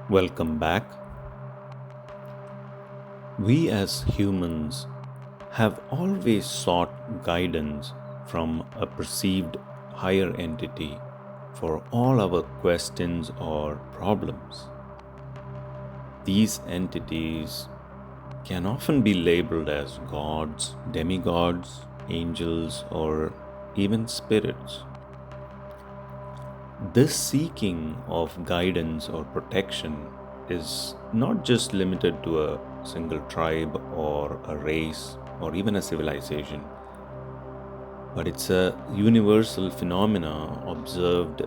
Welcome back. We as humans have always sought guidance from a perceived higher entity for all our questions or problems. These entities can often be labeled as gods, demigods, angels, or even spirits. This seeking of guidance or protection is not just limited to a single tribe or a race or even a civilization, but it's a universal phenomena observed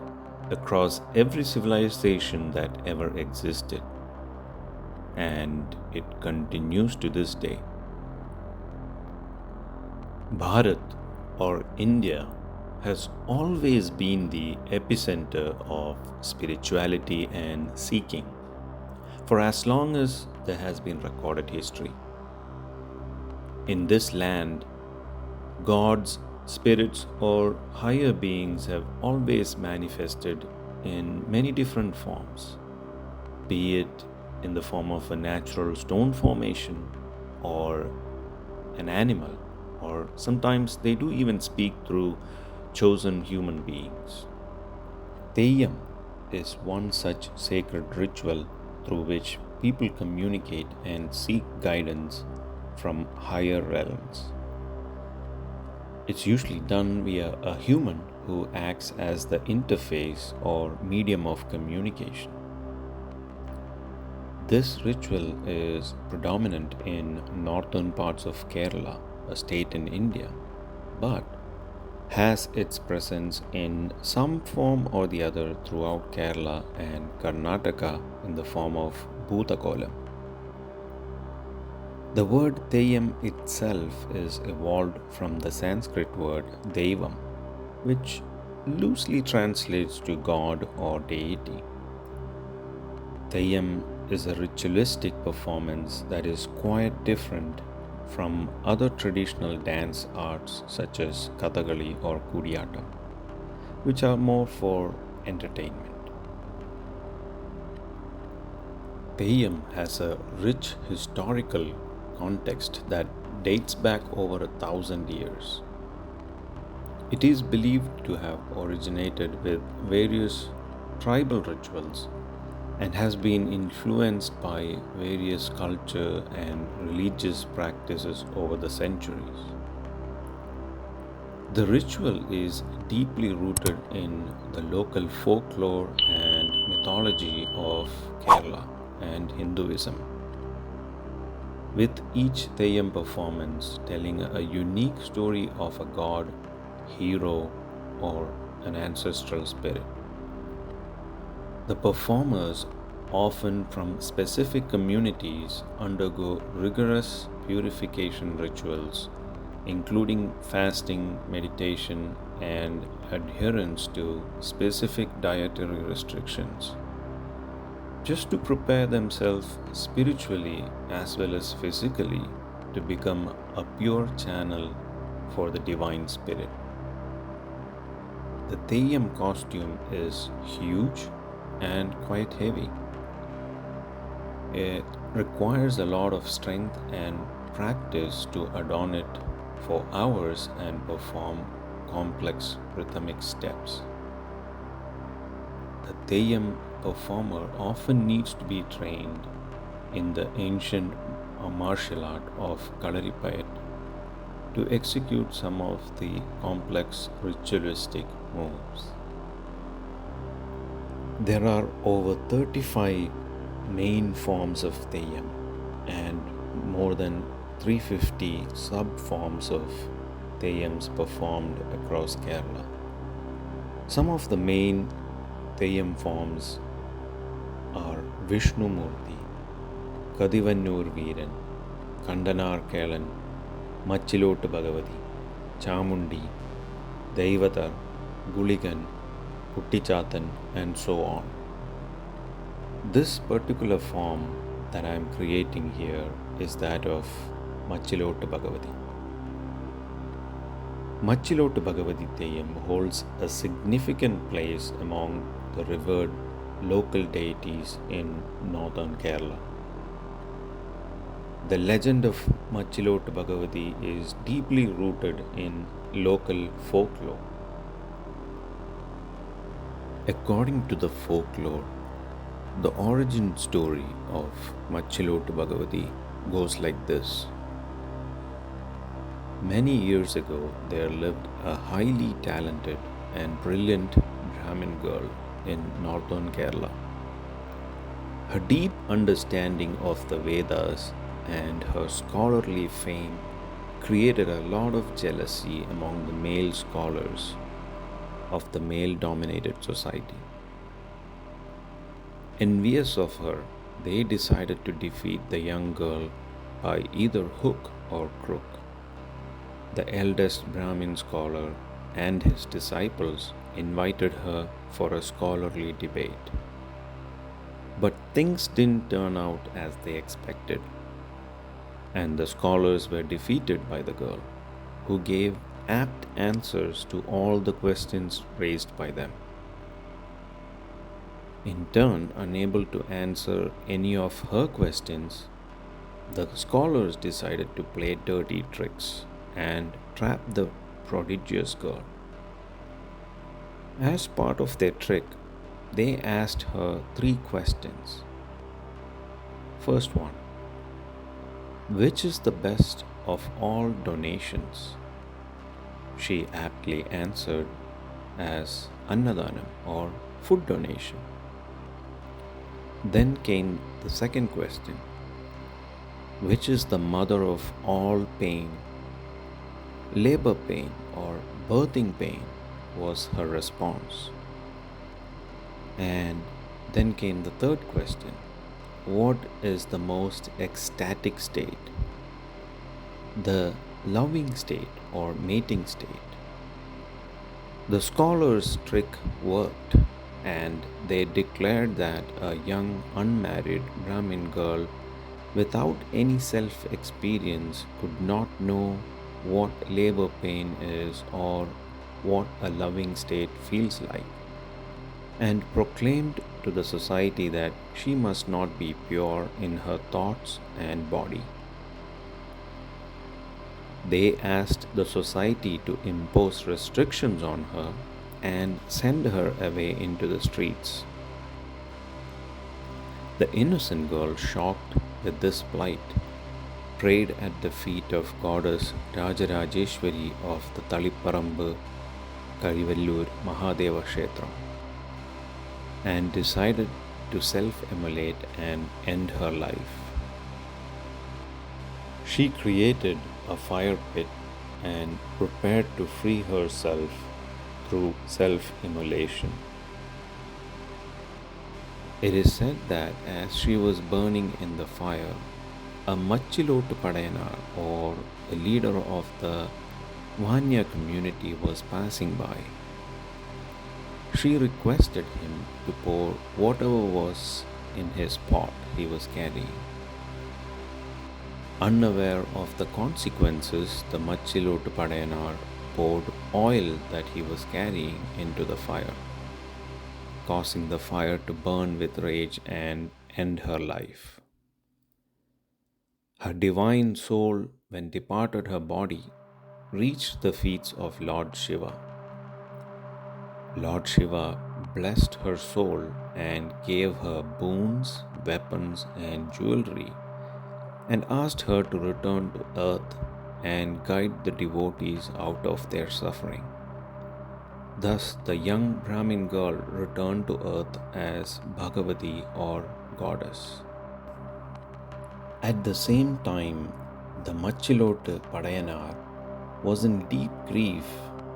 across every civilization that ever existed, and it continues to this day. Bharat or India has always been the epicenter of spirituality and seeking for as long as there has been recorded history. In this land, gods, spirits, or higher beings have always manifested in many different forms, be it in the form of a natural stone formation or an animal, or sometimes they do even speak through chosen human beings. Theyyam is one such sacred ritual through which people communicate and seek guidance from higher realms. It's usually done via a human who acts as the interface or medium of communication. This ritual is predominant in northern parts of Kerala, a state in India, but has its presence in some form or the other throughout Kerala and Karnataka in the form of Bhutakolam. The word Theyyam itself is evolved from the Sanskrit word Devam, which loosely translates to God or deity. Theyyam is a ritualistic performance that is quite different from other traditional dance arts such as Kathakali or Kudiyattam, which are more for entertainment. Theyyam has a rich historical context that dates back over 1,000 years. It is believed to have originated with various tribal rituals and has been influenced by various culture and religious practices over the centuries. The ritual is deeply rooted in the local folklore and mythology of Kerala and Hinduism, with each Theyyam performance telling a unique story of a god, hero, or an ancestral spirit. The performers, often from specific communities, undergo rigorous purification rituals, including fasting, meditation, and adherence to specific dietary restrictions, just to prepare themselves spiritually as well as physically to become a pure channel for the divine spirit. The Theyyam costume is huge and quite heavy. It requires a lot of strength and practice to adorn it for hours and perform complex rhythmic steps. The Theyyam performer often needs to be trained in the ancient martial art of Kalaripayat to execute some of the complex ritualistic moves. There are over 35 main forms of Theyyam and more than 350 sub-forms of Theyyams performed across Kerala. Some of the main Theyyam forms are Vishnu Murthy, Kadivannur Veeran, Kandanar Kelan, Macho Bhagavati, Chamundi, Deivatar, Guligan, Kuttichatan, and so on. This particular form that I am creating here is that of Macho Bhagavati. Macho Bhagavati Theyyam holds a significant place among the revered local deities in northern Kerala. The legend of Macho Bhagavati is deeply rooted in local folklore. According to the folklore, the origin story of Macho Bhagavati goes like this. Many years ago, there lived a highly talented and brilliant Brahmin girl in northern Kerala. Her deep understanding of the Vedas and her scholarly fame created a lot of jealousy among the male scholars of the male dominated society. Envious of her, they decided to defeat the young girl by either hook or crook. The eldest Brahmin scholar and his disciples invited her for a scholarly debate. But things didn't turn out as they expected, and the scholars were defeated by the girl, who gave apt answers to all the questions raised by them. In turn, unable to answer any of her questions, the scholars decided to play dirty tricks and trap the prodigious girl. As part of their trick, they asked her three questions. First one, which is the best of all donations? She aptly answered as Annadanam or food donation. Then came the second question, which is the mother of all pain? Labor pain or birthing pain was her response. And then came the third question, what is the most ecstatic state? The loving state or mating state. The scholars' trick worked, and they declared that a young unmarried Brahmin girl without any self experience could not know what labor pain is or what a loving state feels like, and proclaimed to the society that she must not be pure in her thoughts and body. They asked the society to impose restrictions on her and send her away into the streets. The innocent girl, shocked with this plight, prayed at the feet of goddess Rajarajeshwari of the Taliparambu Karivellur Mahadeva Kshetram and decided to self-immolate and end her life. She created a fire pit and prepared to free herself through self-immolation. It is said that as she was burning in the fire, a Machilotu Padayanar or the leader of the Vanya community was passing by. She requested him to pour whatever was in his pot he was carrying. Unaware of the consequences, the Machilotu Padayanar poured oil that he was carrying into the fire, causing the fire to burn with rage and end her life. Her divine soul, when departed her body, reached the feet of Lord Shiva. Lord Shiva blessed her soul and gave her boons, weapons, and jewelry, and asked her to return to earth and guide the devotees out of their suffering. Thus, the young Brahmin girl returned to earth as Bhagavati or goddess. At the same time, the Machilotu Padayanar was in deep grief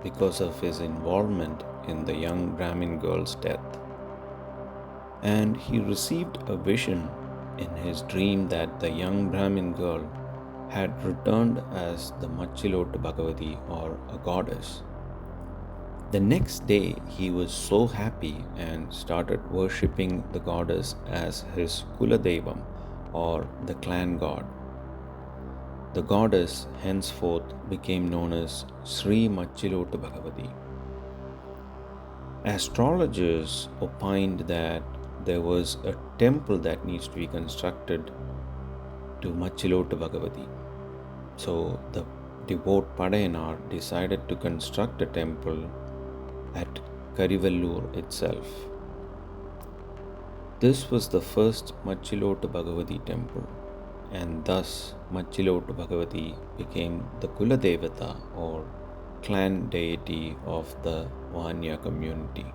because of his involvement in the young Brahmin girl's death. And he received a vision in his dream that the young Brahmin girl had returned as the Machilotu Bhagavati or a goddess. The next day he was so happy and started worshipping the goddess as his Kuladevam or the clan god. The goddess henceforth became known as Sri Machilotu Bhagavati. Astrologers opined that there was a temple that needs to be constructed to Macho Bhagavati. So the devout Padayanar decided to construct a temple at Karivallur itself. This was the first Macho Bhagavati temple, and thus Macho Bhagavati became the Kula Devata or clan deity of the Vanya community.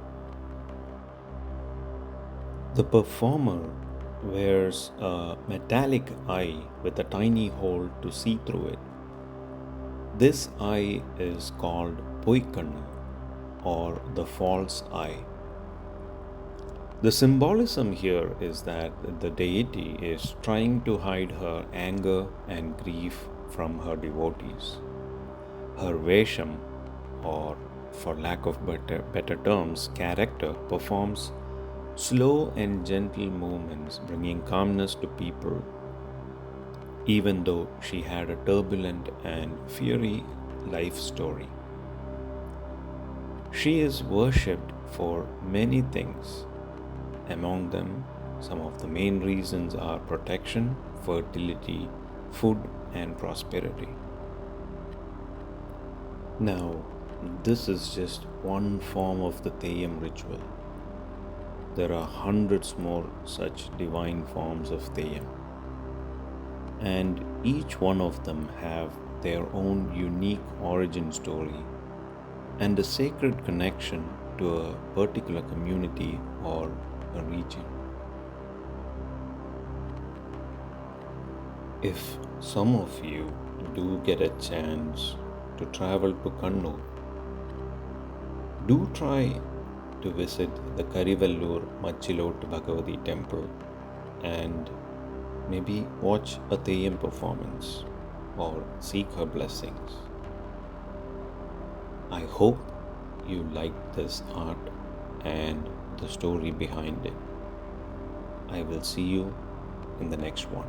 The performer wears a metallic eye with a tiny hole to see through it. This eye is called Poikannu or the false eye. The symbolism here is that the deity is trying to hide her anger and grief from her devotees. Her Vesham, or for lack of better terms, character, performs slow and gentle movements, bringing calmness to people, even though she had a turbulent and fiery life story. She is worshipped for many things. Among them, some of the main reasons are protection, fertility, food, and prosperity. Now, this is just one form of the Theyyam ritual. There are hundreds more such divine forms of Theyyam, and each one of them have their own unique origin story and a sacred connection to a particular community or a region. If some of you do get a chance to travel to Kannur, do try to visit the Karivallur Macho Bhagavati temple and maybe watch a Theyyam performance or seek her blessings. I hope you liked this art and the story behind it. I will see you in the next one.